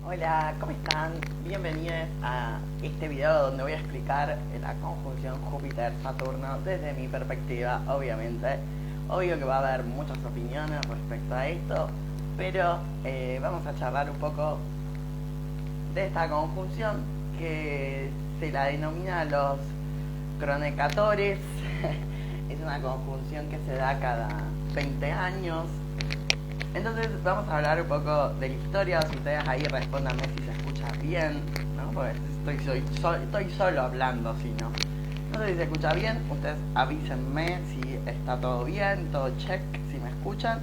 Hola, ¿cómo están? Bienvenidos a este video donde voy a explicar la conjunción Júpiter-Saturno desde mi perspectiva, obviamente. Obvio que va a haber muchas opiniones respecto a esto, pero vamos a charlar un poco de esta conjunción que se la denomina los cronecatores. Es una conjunción que se da cada 20 años. Entonces vamos a hablar un poco de la historia. Si ustedes ahí respóndanme si se escucha bien, ¿no? Porque estoy solo hablando, si no. No sé si se escucha bien, ustedes avísenme si está todo bien, todo check, si me escuchan.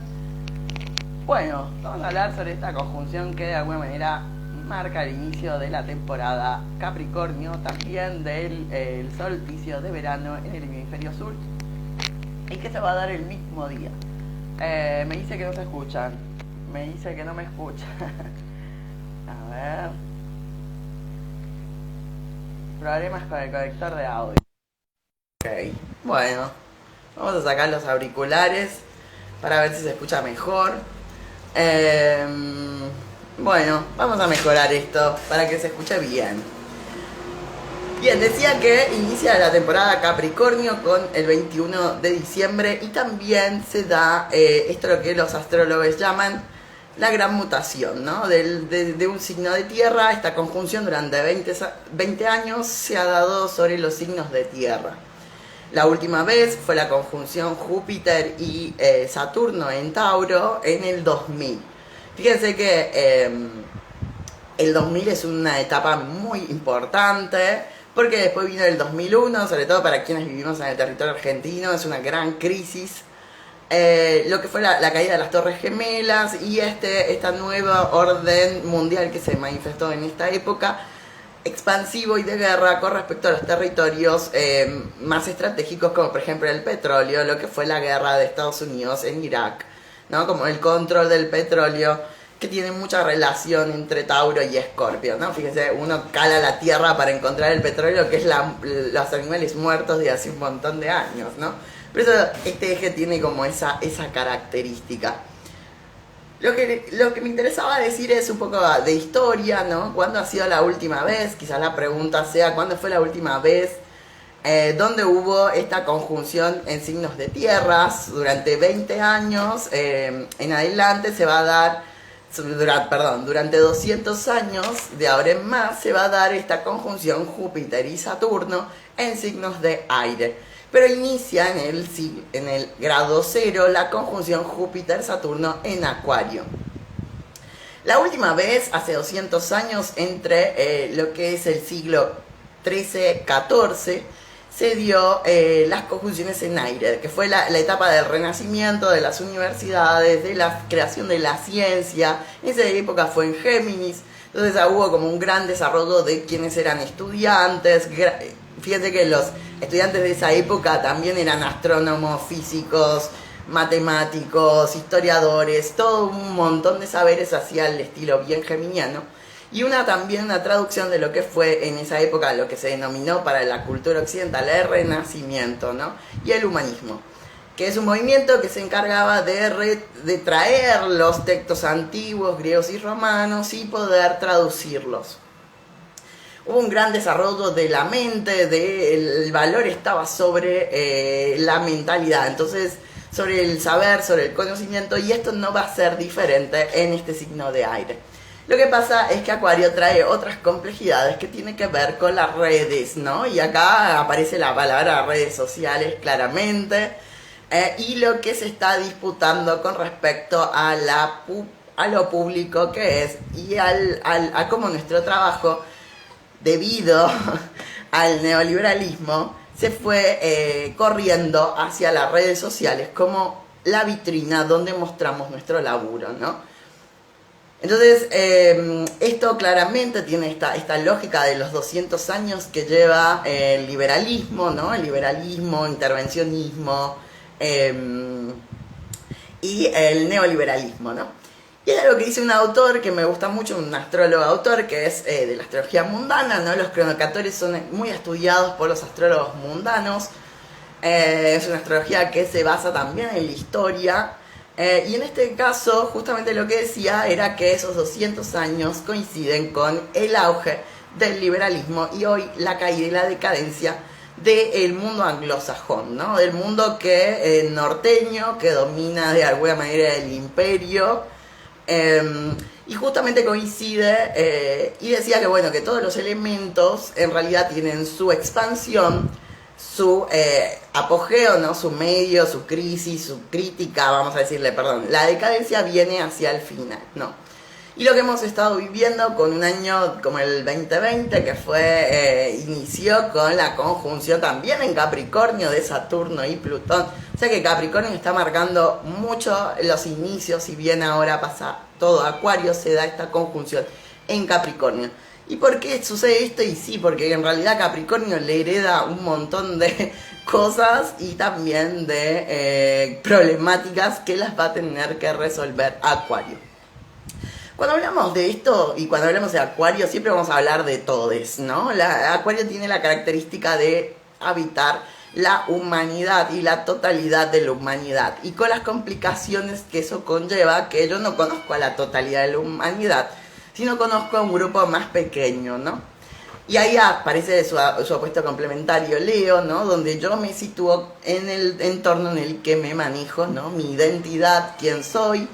Bueno, vamos a hablar sobre esta conjunción que de alguna manera marca el inicio de la temporada Capricornio, también del solsticio de verano en el hemisferio sur, y que se va a dar el mismo día. Me dice que no se escuchan. Me dice que no me escuchan. A ver. Problemas con el conector de audio. Ok. Bueno. Vamos a sacar los auriculares para ver si se escucha mejor. Bueno, vamos a mejorar esto para que se escuche bien. Bien, decía que inicia la temporada Capricornio con el 21 de diciembre y también se da esto lo que los astrólogos llaman la gran mutación, ¿no? De un signo de tierra. Esta conjunción durante 20 años se ha dado sobre los signos de tierra. La última vez fue la conjunción Júpiter y Saturno en Tauro en el 2000. Fíjense que el 2000 es una etapa muy importante, porque después vino el 2001, sobre todo para quienes vivimos en el territorio argentino, es una gran crisis. Lo que fue la caída de las Torres Gemelas y esta nueva orden mundial que se manifestó en esta época, expansivo y de guerra con respecto a los territorios más estratégicos, como por ejemplo el petróleo, lo que fue la guerra de Estados Unidos en Irak, ¿no? Como el control del petróleo, que tiene mucha relación entre Tauro y Escorpio, ¿no? Fíjense, uno cala la tierra para encontrar el petróleo, que es los animales muertos de hace un montón de años, ¿no? Por eso este eje tiene como esa característica. Lo que me interesaba decir es un poco de historia, ¿no? ¿Cuándo ha sido la última vez? Quizás la pregunta sea, ¿cuándo fue la última vez donde hubo esta conjunción en signos de tierras? Durante 20 años en adelante se va a dar... Durante 200 años, de ahora en más, se va a dar esta conjunción Júpiter y Saturno en signos de aire. Pero inicia en el grado 0 la conjunción Júpiter-Saturno en Acuario. La última vez, hace 200 años, entre lo que es el siglo XIII-XIV, se dio las conjunciones en aire, que fue la etapa del renacimiento de las universidades, de la creación de la ciencia. En esa época fue en Géminis, entonces hubo como un gran desarrollo de quienes eran estudiantes. Fíjense que los estudiantes de esa época también eran astrónomos, físicos, matemáticos, historiadores, todo un montón de saberes hacia el estilo bien geminiano. Y también una traducción de lo que fue en esa época lo que se denominó para la cultura occidental el Renacimiento, ¿no? Y el humanismo, que es un movimiento que se encargaba de traer los textos antiguos, griegos y romanos, y poder traducirlos. Hubo un gran desarrollo de la mente, el valor estaba sobre la mentalidad, entonces sobre el saber, sobre el conocimiento, y esto no va a ser diferente en este signo de aire. Lo que pasa es que Acuario trae otras complejidades que tienen que ver con las redes, ¿no? Y acá aparece la palabra redes sociales claramente, y lo que se está disputando con respecto a lo público que es, y a cómo nuestro trabajo, debido al neoliberalismo, se fue corriendo hacia las redes sociales como la vitrina donde mostramos nuestro laburo, ¿no? Entonces, esto claramente tiene esta lógica de los 200 años que lleva el liberalismo, ¿no? El liberalismo, intervencionismo y el neoliberalismo, ¿no? Y es algo que dice un autor que me gusta mucho, un astrólogo autor, que es de la astrología mundana, ¿no? Los cronocatores son muy estudiados por los astrólogos mundanos. Es una astrología que se basa también en la historia, Y en este caso, justamente lo que decía era que esos 200 años coinciden con el auge del liberalismo y hoy la caída y la decadencia del mundo anglosajón, ¿no? Del mundo que norteño, que domina de alguna manera el imperio. Y justamente coincide, y decía que bueno, que todos los elementos en realidad tienen su expansión, su apogeo, ¿no? Su medio, su crisis, su crítica, vamos a decirle, perdón. La decadencia viene hacia el final, ¿no? Y lo que hemos estado viviendo con un año como el 2020, que inició con la conjunción también en Capricornio de Saturno y Plutón. O sea que Capricornio está marcando mucho los inicios, si bien ahora pasa todo Acuario, se da esta conjunción en Capricornio. ¿Y por qué sucede esto? Y sí, porque en realidad Capricornio le hereda un montón de cosas y también de problemáticas que las va a tener que resolver Acuario. Cuando hablamos de esto y cuando hablamos de Acuario, siempre vamos a hablar de todes, ¿no? Acuario tiene la característica de habitar la humanidad y la totalidad de la humanidad. Y con las complicaciones que eso conlleva, que yo no conozco a la totalidad de la humanidad, sino conozco a un grupo más pequeño, ¿no? Y ahí aparece su opuesto complementario Leo, ¿no? Donde yo me sitúo en el entorno en el que me manejo, ¿no? Mi identidad, quién soy,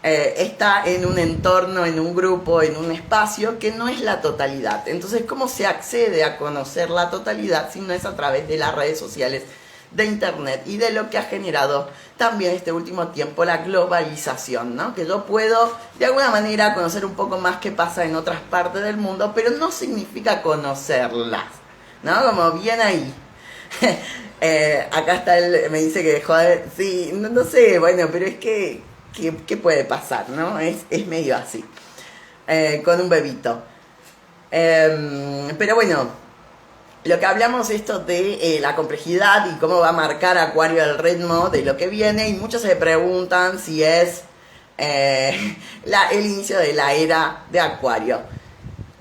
está en un entorno, en un grupo, en un espacio que no es la totalidad. Entonces, ¿cómo se accede a conocer la totalidad si no es a través de las redes sociales, de internet y de lo que ha generado también este último tiempo la globalización, ¿no? Que yo puedo de alguna manera conocer un poco más qué pasa en otras partes del mundo, pero no significa conocerlas, ¿no? Como bien ahí. Acá está me dice que joder, sí, no sé, bueno, pero es que ¿qué puede pasar, no? Es medio así, con un bebito. Pero bueno, lo que hablamos esto de la complejidad y cómo va a marcar Acuario el ritmo de lo que viene, y muchos se preguntan si es el inicio de la era de Acuario.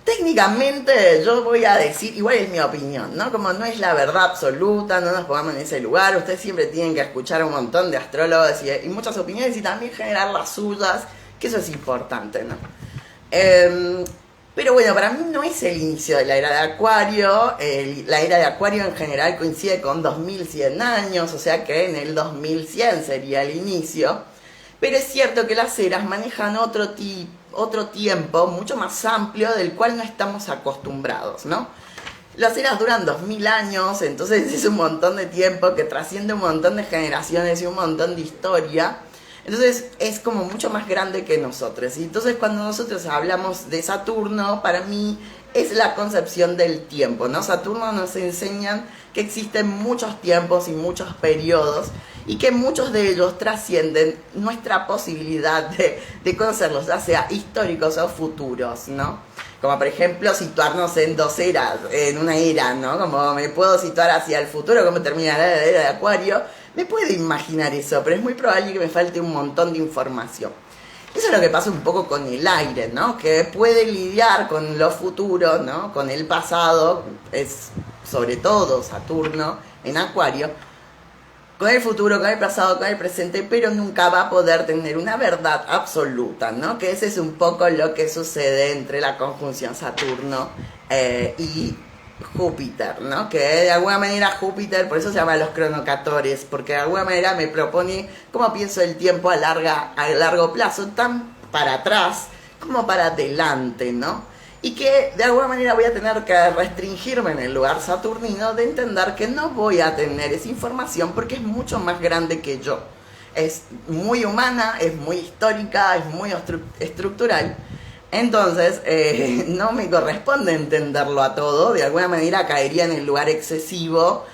Técnicamente yo voy a decir, igual es mi opinión, ¿no? Como no es la verdad absoluta, no nos pongamos en ese lugar, ustedes siempre tienen que escuchar a un montón de astrólogos y muchas opiniones y también generar las suyas, que eso es importante, ¿no? Pero bueno, para mí no es el inicio de la era de Acuario. La era de Acuario en general coincide con 2100 años, o sea que en el 2100 sería el inicio. Pero es cierto que las eras manejan otro tiempo mucho más amplio del cual no estamos acostumbrados, ¿no? Las eras duran 2000 años, entonces es un montón de tiempo que trasciende un montón de generaciones y un montón de historia. Entonces es como mucho más grande que nosotros. Y entonces cuando nosotros hablamos de Saturno, para mí es la concepción del tiempo, ¿no? Saturno nos enseñan que existen muchos tiempos y muchos periodos y que muchos de ellos trascienden nuestra posibilidad de conocerlos, ya sea históricos o futuros, ¿no? Como por ejemplo situarnos en dos eras, en una era, ¿no? Como me puedo situar hacia el futuro, cómo termina la era de Acuario. Me puedo imaginar eso, pero es muy probable que me falte un montón de información. Eso es lo que pasa un poco con el aire, ¿no? Que puede lidiar con lo futuro, ¿no? Con el pasado, es sobre todo Saturno en Acuario, con el futuro, con el pasado, con el presente, pero nunca va a poder tener una verdad absoluta, ¿no? Que ese es un poco lo que sucede entre la conjunción Saturno y Júpiter, ¿no? Que de alguna manera Júpiter, por eso se llama los cronocatores, porque de alguna manera me propone cómo pienso el tiempo a largo plazo, tan para atrás como para adelante, ¿no? Y que de alguna manera voy a tener que restringirme en el lugar saturnino de entender que no voy a tener esa información porque es mucho más grande que yo. Es muy humana, es muy histórica, es muy estructural. Entonces, no me corresponde entenderlo a todo. De alguna manera caería en el lugar excesivo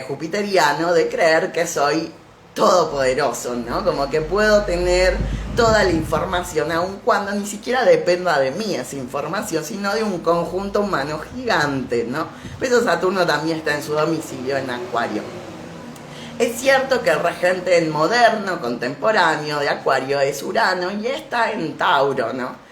jupiteriano de creer que soy todopoderoso, ¿no? Como que puedo tener toda la información, aun cuando ni siquiera dependa de mí esa información, sino de un conjunto humano gigante, ¿no? Por eso Saturno también está en su domicilio en Acuario. Es cierto que el regente moderno, contemporáneo de Acuario es Urano y está en Tauro, ¿no?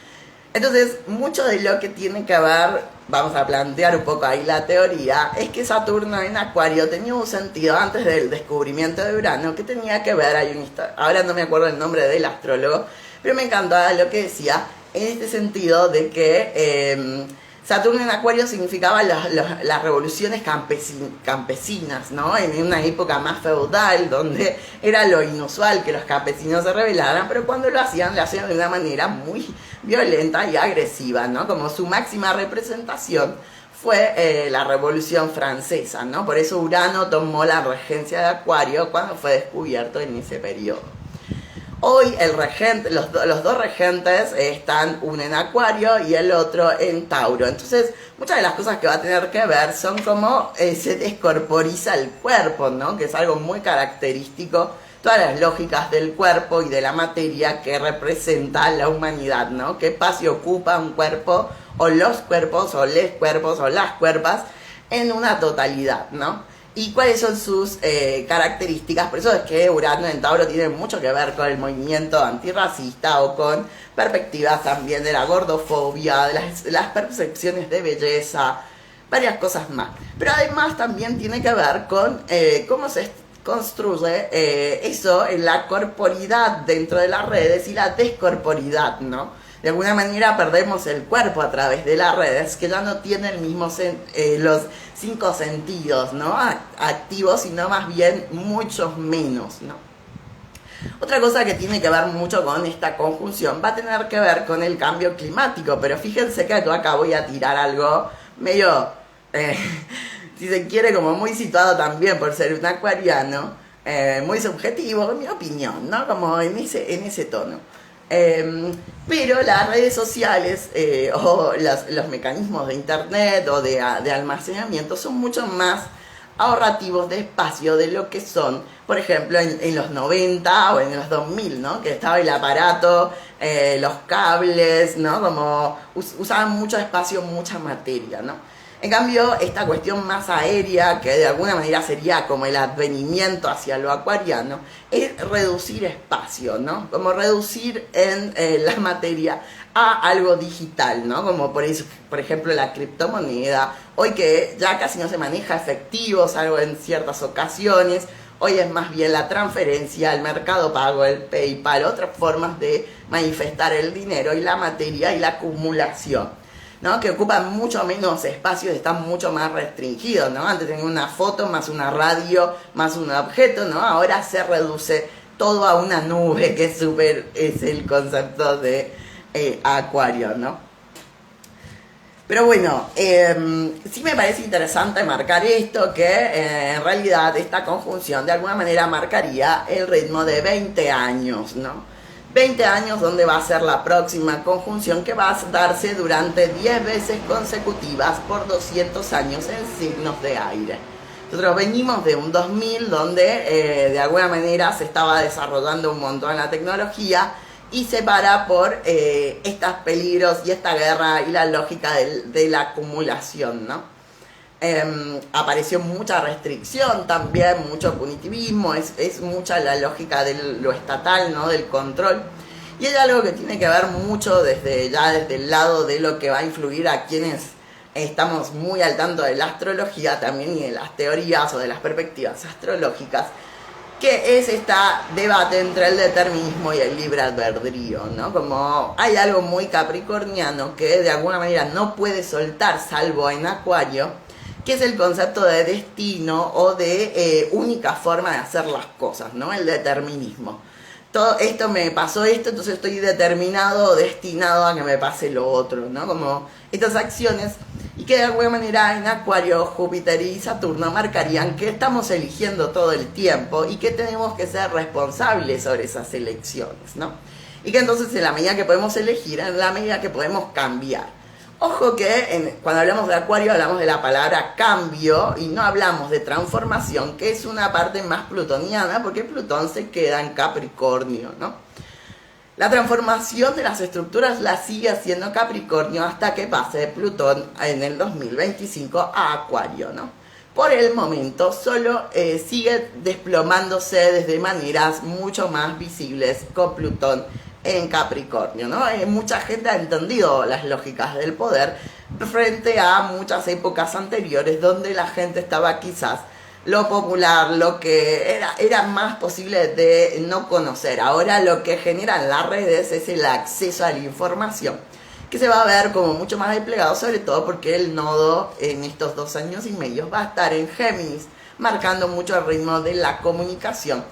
Entonces, mucho de lo que tiene que ver, vamos a plantear un poco ahí la teoría, es que Saturno en Acuario tenía un sentido antes del descubrimiento de Urano que tenía que ver, ahora no me acuerdo el nombre del astrólogo, pero me encantaba lo que decía en este sentido de que Saturno en Acuario significaba las revoluciones campesinas, ¿no? En una época más feudal, donde era lo inusual que los campesinos se rebelaran, pero cuando lo hacían de una manera muy violenta y agresiva, ¿no? Como su máxima representación fue la Revolución Francesa, ¿no? Por eso Urano tomó la regencia de Acuario cuando fue descubierto en ese periodo. Hoy los dos regentes están, uno en Acuario y el otro en Tauro. Entonces, muchas de las cosas que va a tener que ver son cómo se descorporiza el cuerpo, ¿no? Que es algo muy característico, todas las lógicas del cuerpo y de la materia que representa la humanidad, ¿no? ¿Qué espacio ocupa un cuerpo, o los cuerpos, o les cuerpos, o las cuerpas, en una totalidad, ¿no? Y cuáles son sus características. Por eso es que Urano en Tauro tiene mucho que ver con el movimiento antirracista o con perspectivas también de la gordofobia, de las percepciones de belleza, varias cosas más. Pero además también tiene que ver con cómo se construye eso en la corporidad dentro de las redes y la descorporidad, ¿no? De alguna manera perdemos el cuerpo a través de las redes, que ya no tiene el mismo los 5 sentidos, ¿no? Activos, sino más bien muchos menos, ¿no? Otra cosa que tiene que ver mucho con esta conjunción va a tener que ver con el cambio climático, pero fíjense que yo acá voy a tirar algo medio, si se quiere, como muy situado también por ser un acuariano, muy subjetivo, en mi opinión, ¿no? Como en ese tono. Pero las redes sociales o los mecanismos de internet o de almacenamiento son mucho más ahorrativos de espacio de lo que son, por ejemplo, en los 90 o en los 2000, ¿no? Que estaba el aparato, los cables, ¿no? Como usaban mucho espacio, mucha materia, ¿no? En cambio, esta cuestión más aérea, que de alguna manera sería como el advenimiento hacia lo acuariano, es reducir espacio, ¿no? Como reducir en la materia a algo digital, ¿no? Como por ejemplo la criptomoneda, hoy que ya casi no se maneja efectivo, salvo en ciertas ocasiones, hoy es más bien la transferencia, el mercado pago, el PayPal, otras formas de manifestar el dinero y la materia y la acumulación, ¿no? Que ocupan mucho menos espacio y están mucho más restringidos, ¿no? Antes tenía una foto más una radio más un objeto, ¿no? Ahora se reduce todo a una nube, que es el concepto de Acuario, ¿no? Pero bueno, sí me parece interesante marcar esto, que en realidad esta conjunción de alguna manera marcaría el ritmo de 20 años, ¿no? 20 años donde va a ser la próxima conjunción, que va a darse durante 10 veces consecutivas por 200 años en signos de aire. Nosotros venimos de un 2000 donde de alguna manera se estaba desarrollando un montón la tecnología y se para por estos peligros y esta guerra y la lógica de la acumulación, ¿no? Apareció mucha restricción también, mucho punitivismo, es mucha la lógica de lo estatal, ¿no? Del control. Y es algo que tiene que ver mucho desde el lado de lo que va a influir a quienes estamos muy al tanto de la astrología también y de las teorías o de las perspectivas astrológicas, que es este debate entre el determinismo y el libre albedrío, ¿no? Como hay algo muy capricorniano que de alguna manera no puede soltar, salvo en Acuario, que es el concepto de destino o de única forma de hacer las cosas, ¿no? El determinismo. Todo esto me pasó entonces estoy determinado o destinado a que me pase lo otro, ¿no? Como estas acciones, y que de alguna manera en Acuario, Júpiter y Saturno marcarían que estamos eligiendo todo el tiempo y que tenemos que ser responsables sobre esas elecciones, ¿no? Y que entonces en la medida que podemos elegir, en la medida que podemos cambiar. Ojo que cuando hablamos de Acuario hablamos de la palabra cambio y no hablamos de transformación, que es una parte más plutoniana, porque Plutón se queda en Capricornio, ¿no? La transformación de las estructuras la sigue haciendo Capricornio hasta que pase Plutón en el 2025 a Acuario, ¿no? Por el momento solo sigue desplomándose desde maneras mucho más visibles con Plutón en Capricornio, ¿no? Mucha gente ha entendido las lógicas del poder frente a muchas épocas anteriores donde la gente estaba quizás lo popular, lo que era más posible de no conocer. Ahora lo que generan las redes es el acceso a la información, que se va a ver como mucho más desplegado, sobre todo porque el nodo en estos 2 años y medio va a estar en Géminis, marcando mucho el ritmo de la comunicación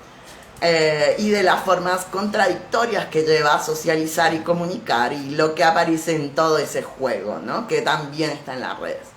y de las formas contradictorias que lleva a socializar y comunicar, y lo que aparece en todo ese juego, ¿no? Que también está en las redes.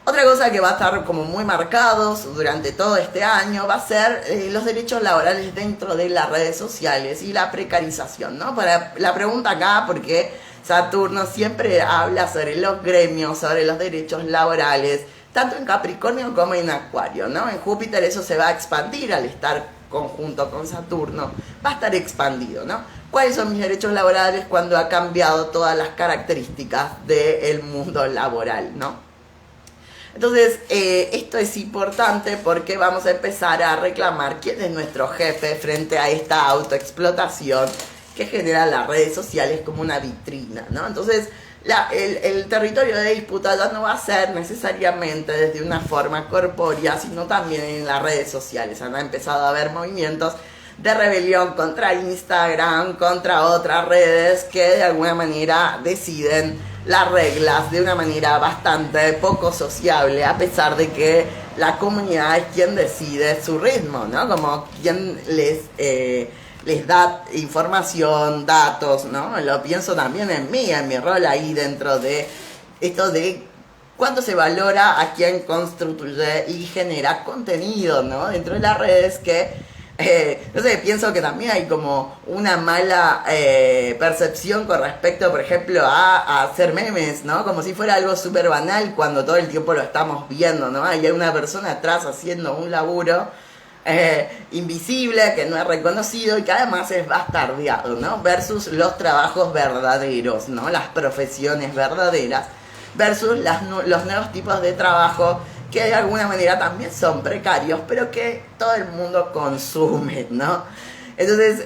Otra cosa que va a estar como muy marcados durante todo este año va a ser los derechos laborales dentro de las redes sociales y la precarización, ¿no? Para la pregunta acá, porque Saturno siempre habla sobre los gremios, sobre los derechos laborales, tanto en Capricornio como en Acuario, ¿no? En Júpiter eso se va a expandir al estar conjunto con Saturno, va a estar expandido, ¿no? ¿Cuáles son mis derechos laborales cuando ha cambiado todas las características del mundo laboral, ¿no? Entonces, esto es importante porque vamos a empezar a reclamar quién es nuestro jefe frente a esta autoexplotación que genera las redes sociales como una vitrina, ¿no? Entonces, el territorio de disputa ya no va a ser necesariamente desde una forma corpórea, sino también en las redes sociales. Han empezado a haber movimientos de rebelión contra Instagram, contra otras redes que de alguna manera deciden las reglas de una manera bastante poco sociable, a pesar de que la comunidad es quien decide su ritmo, ¿no? Como quien les da información, datos, ¿no? Lo pienso también en mí, en mi rol ahí dentro de esto de cuánto se valora a quien construye y genera contenido, ¿no? Dentro de las redes que no sé, pienso que también hay como una mala percepción con respecto, por ejemplo, a hacer memes, ¿no? Como si fuera algo súper banal cuando todo el tiempo lo estamos viendo, ¿no? Hay una persona atrás haciendo un laburo invisible, que no es reconocido y que además es bastardeado, ¿no? Versus los trabajos verdaderos, ¿no? Las profesiones verdaderas versus los nuevos tipos de trabajo que de alguna manera también son precarios, pero que todo el mundo consume, ¿no? Entonces,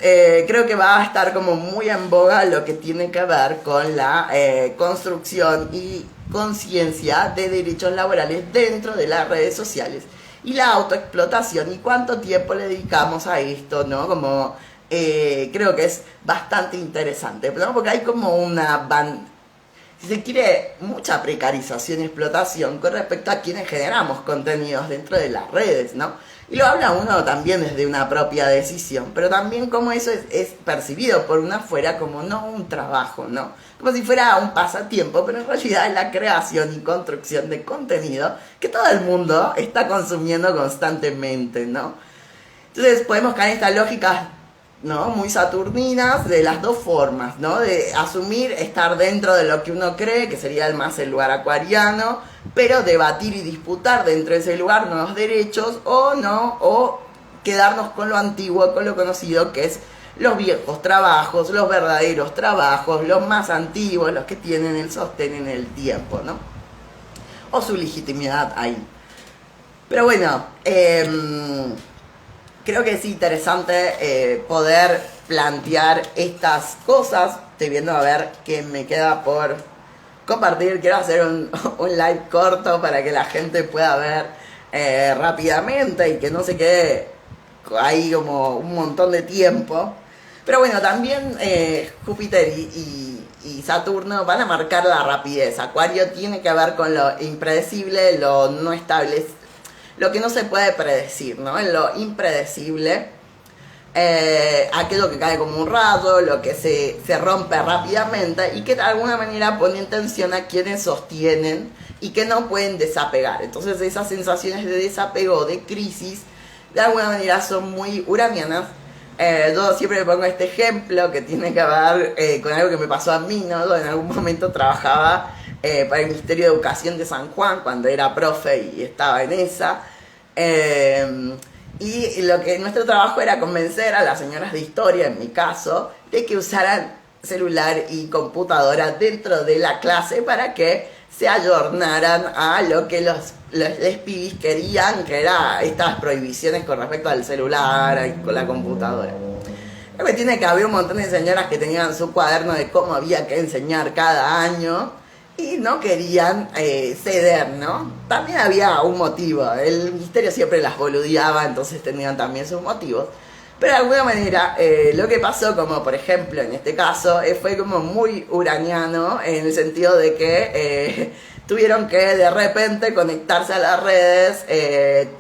creo que va a estar como muy en boga lo que tiene que ver con la construcción y conciencia de derechos laborales dentro de las redes sociales y la autoexplotación y cuánto tiempo le dedicamos a esto, ¿no? Como creo que es bastante interesante, ¿no? Porque hay como una si se quiere, mucha precarización y explotación con respecto a quienes generamos contenidos dentro de las redes, ¿no? Y lo habla uno también desde una propia decisión, pero también como eso es percibido por una afuera como no un trabajo, ¿no? Como si fuera un pasatiempo, pero en realidad es la creación y construcción de contenido que todo el mundo está consumiendo constantemente, ¿no? Entonces podemos caer en esta lógica, ¿no? Muy saturninas de las dos formas, ¿no? De asumir estar dentro de lo que uno cree, que sería más el lugar acuariano, pero debatir y disputar dentro de ese lugar nuevos derechos o no, o quedarnos con lo antiguo, con lo conocido, que es los viejos trabajos, los verdaderos trabajos, los más antiguos, los que tienen el sostén en el tiempo, ¿no? O su legitimidad ahí. Pero bueno, creo que es interesante poder plantear estas cosas. Estoy viendo a ver qué me queda por compartir. Quiero hacer un live corto para que la gente pueda ver rápidamente y que no se quede ahí como un montón de tiempo. Pero bueno, también Júpiter y Saturno van a marcar la rapidez. Acuario tiene que ver con lo impredecible, lo no establecido, lo que no se puede predecir, ¿no? En lo impredecible, aquello que cae como un rayo, lo que se rompe rápidamente y que de alguna manera pone en tensión a quienes sostienen y que no pueden desapegar. Entonces esas sensaciones de desapego, de crisis, de alguna manera son muy uranianas. Yo siempre me pongo este ejemplo que tiene que ver con algo que me pasó a mí, ¿no? Yo en algún momento trabajaba para el Ministerio de Educación de San Juan cuando era profe y estaba en esa, y lo que nuestro trabajo era convencer a las señoras de historia, en mi caso, de que usaran celular y computadora dentro de la clase para que se ayornaran a lo que los pibis querían, que era estas prohibiciones con respecto al celular y con la computadora. Creo que tiene que haber un montón de señoras que tenían su cuaderno de cómo había que enseñar cada año y no querían ceder, ¿no? También había un motivo, el ministerio siempre las boludeaba, entonces tenían también sus motivos. Pero de alguna manera lo que pasó, como por ejemplo en este caso, fue como muy uraniano en el sentido de que tuvieron que de repente conectarse a las redes,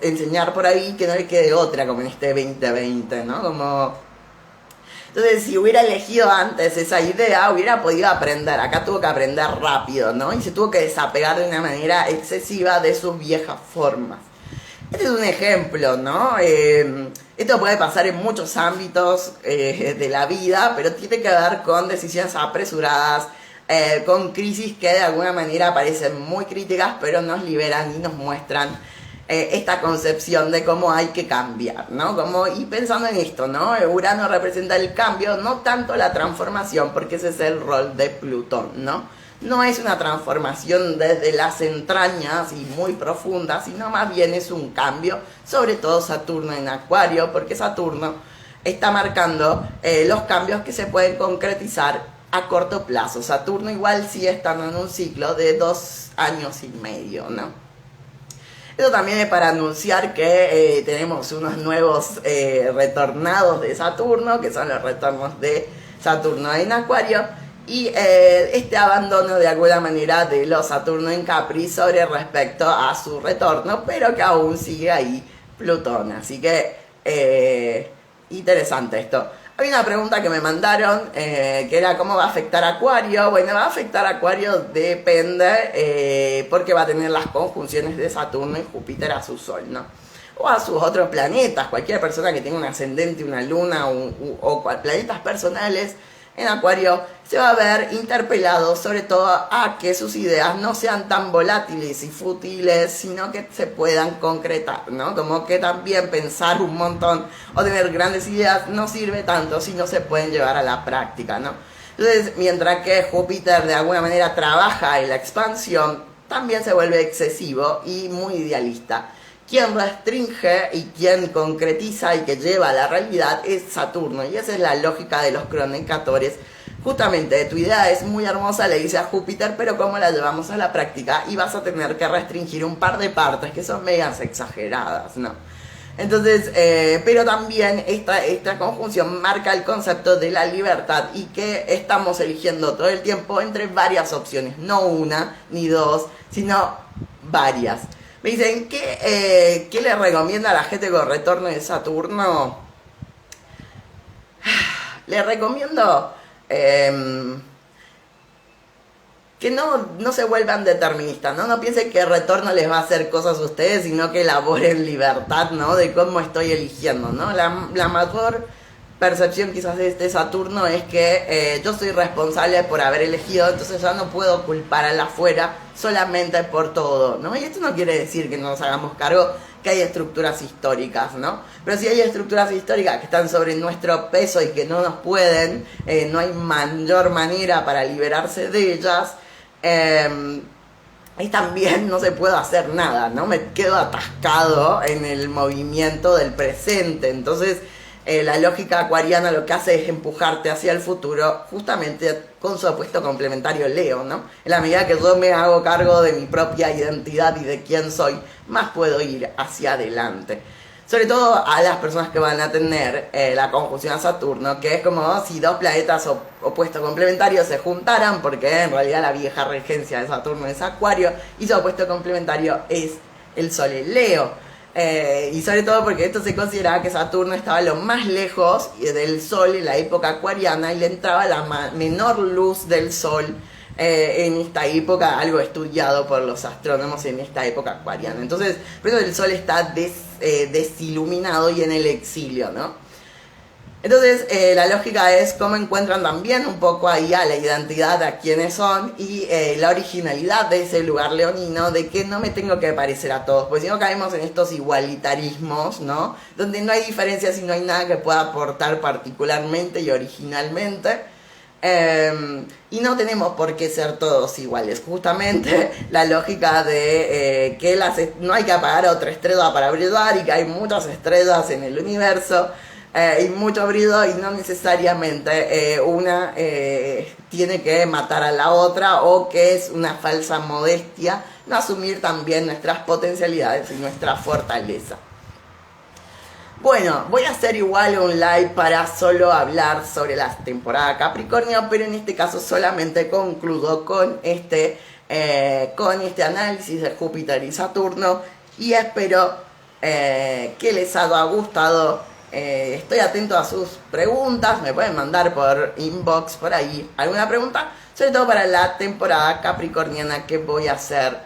enseñar por ahí, que no le quede otra como en este 2020, ¿no? Como... Entonces, si hubiera elegido antes esa idea, hubiera podido aprender. Acá tuvo que aprender rápido, ¿no? Y se tuvo que desapegar de una manera excesiva de sus viejas formas. Este es un ejemplo, ¿no? Esto puede pasar en muchos ámbitos de la vida, pero tiene que ver con decisiones apresuradas, con crisis que de alguna manera parecen muy críticas, pero nos liberan y nos muestran esta concepción de cómo hay que cambiar, ¿no? Y pensando en esto, ¿no? Urano representa el cambio, no tanto la transformación, porque ese es el rol de Plutón, ¿no? No es una transformación desde las entrañas y muy profunda, sino más bien es un cambio, sobre todo Saturno en Acuario, porque Saturno está marcando los cambios que se pueden concretizar a corto plazo. Saturno igual sigue estando en un ciclo de 2 años y medio, ¿no? Esto también es para anunciar que tenemos unos nuevos retornados de Saturno, que son los retornos de Saturno en Acuario, y este abandono de alguna manera de los Saturno en Capri sobre respecto a su retorno, pero que aún sigue ahí Plutón. Así que interesante esto. Hay una pregunta que me mandaron que era ¿cómo va a afectar a Acuario? Bueno, va a afectar a Acuario, depende, porque va a tener las conjunciones de Saturno y Júpiter a su Sol, ¿no? O a sus otros planetas. Cualquier persona que tenga un ascendente, una luna o planetas personales en Acuario se va a ver interpelado sobre todo a que sus ideas no sean tan volátiles y fútiles, sino que se puedan concretar, ¿no? Como que también pensar un montón o tener grandes ideas no sirve tanto si no se pueden llevar a la práctica, ¿no? Entonces, mientras que Júpiter de alguna manera trabaja en la expansión, también se vuelve excesivo y muy idealista. Quien restringe y quien concretiza y que lleva a la realidad es Saturno. Y esa es la lógica de los cronicadores. Justamente, tu idea es muy hermosa, le dice a Júpiter, pero ¿cómo la llevamos a la práctica? Y vas a tener que restringir un par de partes que son medias exageradas, ¿no? Entonces, pero también esta conjunción marca el concepto de la libertad y que estamos eligiendo todo el tiempo entre varias opciones. No una ni dos, sino varias. Me dicen, ¿qué le recomienda a la gente con retorno de Saturno? Le recomiendo que no se vuelvan deterministas, ¿no? No piensen que el retorno les va a hacer cosas a ustedes, sino que elaboren libertad, ¿no? De cómo estoy eligiendo, ¿no? La mayor percepción quizás de este Saturno es que yo soy responsable por haber elegido, entonces ya no puedo culpar al afuera solamente por todo, ¿no? Y esto no quiere decir que no nos hagamos cargo que hay estructuras históricas, ¿no? Pero si hay estructuras históricas que están sobre nuestro peso y que no nos pueden, no hay mayor manera para liberarse de ellas, y también no se puede hacer nada, ¿no? Me quedo atascado en el movimiento del presente, entonces la lógica acuariana lo que hace es empujarte hacia el futuro, justamente con su opuesto complementario Leo, ¿no? En la medida que yo me hago cargo de mi propia identidad y de quién soy, más puedo ir hacia adelante. Sobre todo a las personas que van a tener la conjunción a Saturno, que es como si dos planetas opuestos complementarios se juntaran, porque en realidad la vieja regencia de Saturno es Acuario, y su opuesto complementario es el Sol en Leo. Y sobre todo porque esto se consideraba que Saturno estaba lo más lejos del Sol en la época acuariana y le entraba la menor luz del Sol en esta época, algo estudiado por los astrónomos en esta época acuariana. Entonces, por eso el Sol está desiluminado y en el exilio, ¿no? Entonces, la lógica es cómo encuentran también un poco ahí a la identidad, a quiénes son y la originalidad de ese lugar leonino, de que no me tengo que parecer a todos, porque si no caemos en estos igualitarismos, ¿no? Donde no hay diferencias y no hay nada que pueda aportar particularmente y originalmente. Y no tenemos por qué ser todos iguales. Justamente la lógica de que no hay que apagar otra estrella para brillar y que hay muchas estrellas en el universo. y mucho brillo, y no necesariamente una tiene que matar a la otra, o que es una falsa modestia no asumir también nuestras potencialidades y nuestra fortaleza. Bueno, voy a hacer igual un live para solo hablar sobre la temporada Capricornio, pero en este caso solamente concluyo con este análisis de Júpiter y Saturno, y espero que les haya gustado. Estoy atento a sus preguntas, me pueden mandar por inbox por ahí alguna pregunta, sobre todo para la temporada capricorniana, que voy a hacer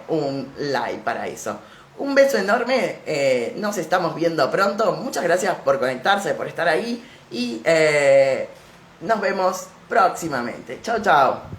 un live para eso. Un beso enorme, nos estamos viendo pronto. Muchas gracias por conectarse, por estar ahí, y nos vemos próximamente. Chao, chao.